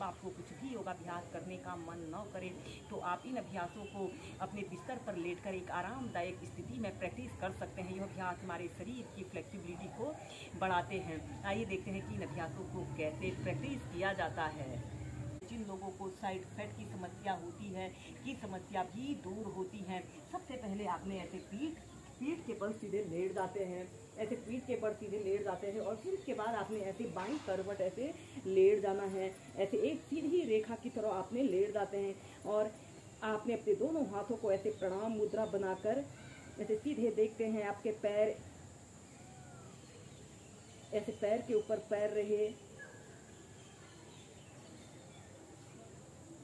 आपको कुछ भी योगाभ्यास करने का मन न करे तो आप इन अभ्यासों को अपने बिस्तर पर लेटकर एक आरामदायक स्थिति में प्रैक्टिस कर सकते हैं। यह अभ्यास हमारे शरीर की फ्लेक्सिबिलिटी को बढ़ाते हैं। आइए देखते हैं कि इन अभ्यासों को कैसे प्रैक्टिस किया जाता है। जिन लोगों को साइड फैट की समस्या होती है की समस्या भी दूर होती है। सबसे पहले आपने ऐसे पीठ के बल सीधे लेट जाते हैं, ऐसे पीठ के बल सीधे लेट जाते हैं और फिर इसके बाद आपने ऐसे बाईं करवट ऐसे लेट जाना है। ऐसे एक सीधी रेखा की तरह आपने लेट जाते हैं और आपने अपने दोनों हाथों को ऐसे प्रणाम मुद्रा बनाकर ऐसे सीधे देखते हैं। आपके पैर ऐसे पैर के ऊपर पैर रहे।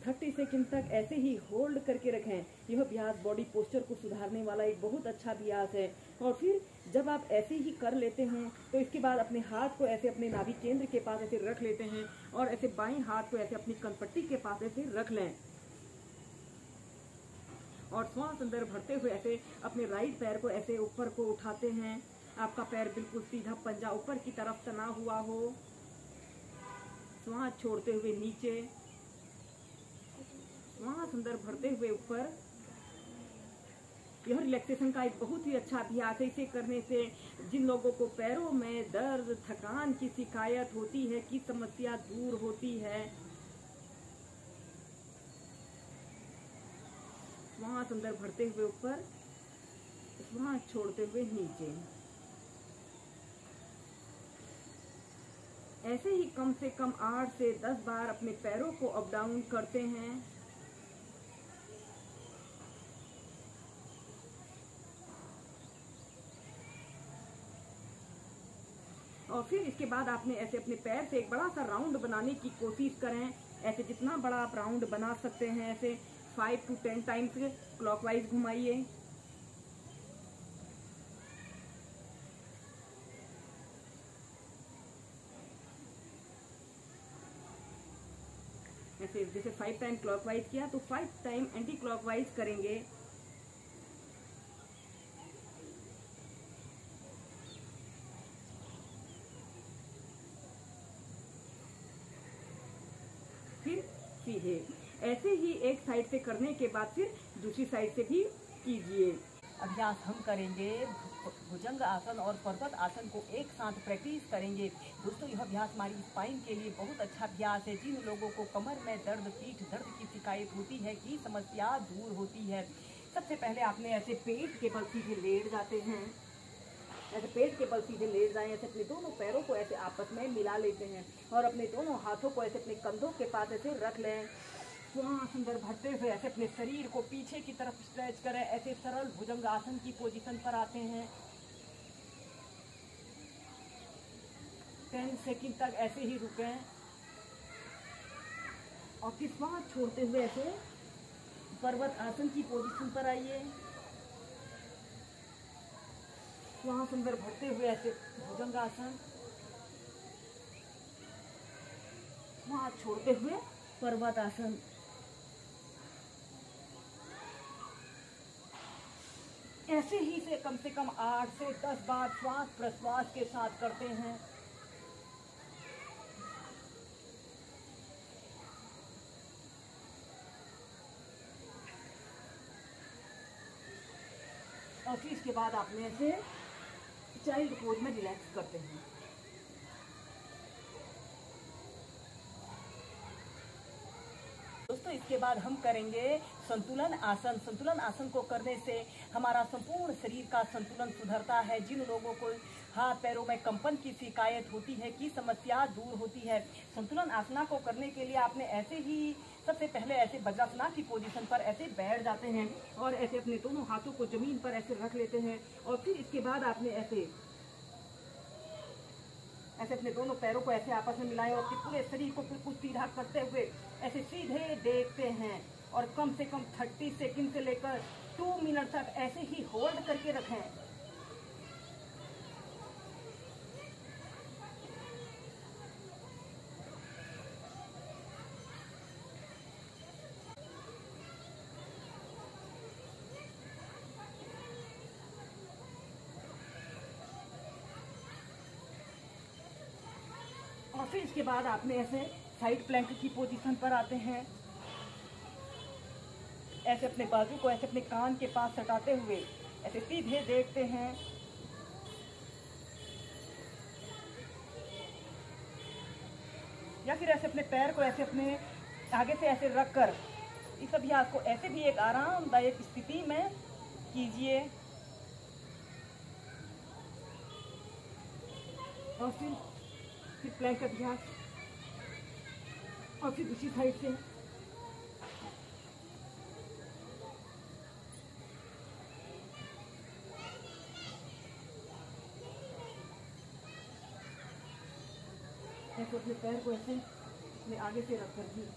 30 सेकंड तक ऐसे ही होल्ड करके रखें। यह अभ्यास बॉडी पोस्चर को सुधारने वाला एक बहुत अच्छा अभ्यास है। और फिर जब आप ऐसे ही कर लेते हैं तो इसके बाद अपने हाथ को ऐसे अपने नाभि केंद्र के पास ऐसे रख लेते हैं और ऐसे बाईं हाथ को ऐसे अपनी कनपट्टी के पास ऐसे रख लें और श्वास अंदर भरते हुए ऐसे अपने राइट पैर को ऐसे ऊपर को उठाते हैं। आपका पैर बिल्कुल सीधा, पंजा ऊपर की तरफ तना हुआ हो। श्वास छोड़ते हुए नीचे, श्वास अंदर भरते हुए ऊपर। यह रिलैक्सेशन का एक बहुत ही अच्छा अभ्यास है। इसे करने से जिन लोगों को पैरों में दर्द, थकान की शिकायत होती है की समस्या दूर होती है। श्वास अंदर भरते हुए ऊपर, श्वास छोड़ते हुए नीचे। ऐसे ही कम से कम 8 से 10 बार अपने पैरों को अप डाउन करते हैं। और फिर इसके बाद आपने ऐसे अपने पैर से एक बड़ा सा राउंड बनाने की कोशिश करें। ऐसे जितना बड़ा आप राउंड बना सकते हैं ऐसे 5 to 10 टाइम्स क्लॉकवाइज घुमाइए। ऐसे जैसे 5 टाइम क्लॉकवाइज किया तो 5 टाइम एंटी क्लॉकवाइज करेंगे। फिर सीधे ऐसे ही एक साइड से करने के बाद फिर दूसरी साइड से भी कीजिए। अभ्यास हम करेंगे भुजंग आसन और पर्वत आसन को एक साथ प्रैक्टिस करेंगे। दोस्तों यह अभ्यास हमारी स्पाइन के लिए बहुत अच्छा अभ्यास है। जिन लोगों को कमर में दर्द, पीठ दर्द की शिकायत होती है की समस्या दूर होती है। सबसे पहले आपने ऐसे पेट के बल सीधे लेट जाते हैं। ऐसे पेट के बल सीधे लेट जाएं। ऐसे अपने दोनों पैरों को ऐसे आपस में मिला लेते हैं और अपने दोनों हाथों को ऐसे अपने कंधों के पास ऐसे रख लें। श्वास अंदर भरते हुए ऐसे अपने शरीर को पीछे की तरफ स्ट्रेच करें। ऐसे सरल भुजंग आसन की पोजीशन पर आते हैं। 10 सेकंड तक ऐसे ही रुकें और फिर श्वास छोड़ते हुए ऐसे पर्वत आसन की पोजीशन पर आइए। श्वास अंदर भरते हुए ऐसे भुजंग आसन, श्वास छोड़ते हुए पर्वत आसन। ऐसे ही से कम 8 से 10 बार श्वास प्रश्वास के साथ करते हैं। और फिर इसके बाद आपने ऐसे चाइल्ड पोज में रिलैक्स करते हैं। दोस्तों इसके बाद हम करेंगे संतुलन आसन। संतुलन आसन को करने से हमारा संपूर्ण शरीर का संतुलन सुधरता है। जिन लोगों को हाथ पैरों में कंपन की शिकायत होती है की समस्या दूर होती है। संतुलन आसना को करने के लिए आपने ऐसे ही सबसे पहले ऐसे वज्रासना की पोजीशन पर ऐसे बैठ जाते हैं और ऐसे अपने दोनों हाथों को जमीन पर ऐसे रख लेते हैं। और फिर इसके बाद आपने ऐसे अपने दोनों पैरों को ऐसे आपस में मिलाएं और पूरे शरीर को बिल्कुल सीधा करते हुए ऐसे सीधे देखते हैं और कम से कम 30 सेकंड से लेकर 2 मिनट तक ऐसे ही होल्ड करके रखें। और फिर इसके बाद आपने ऐसे साइड प्लैंक की पोजीशन पर आते हैं। ऐसे अपने बाजू को ऐसे अपने कान के पास सटाते हुए ऐसे सीधे देखते हैं। या फिर ऐसे अपने पैर को ऐसे अपने आगे से ऐसे रखकर इस अभ्यास को ऐसे भी एक आरामदायक स्थिति में कीजिए। और फिर प्लैंक अभ्यास, और फिर दूसरी साइड से। ऐसे अपने पैर को ऐसे अपने आगे से रख कर भी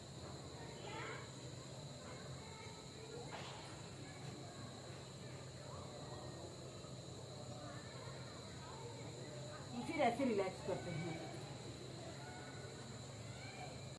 फिर ऐसे रिलैक्स करते हैं।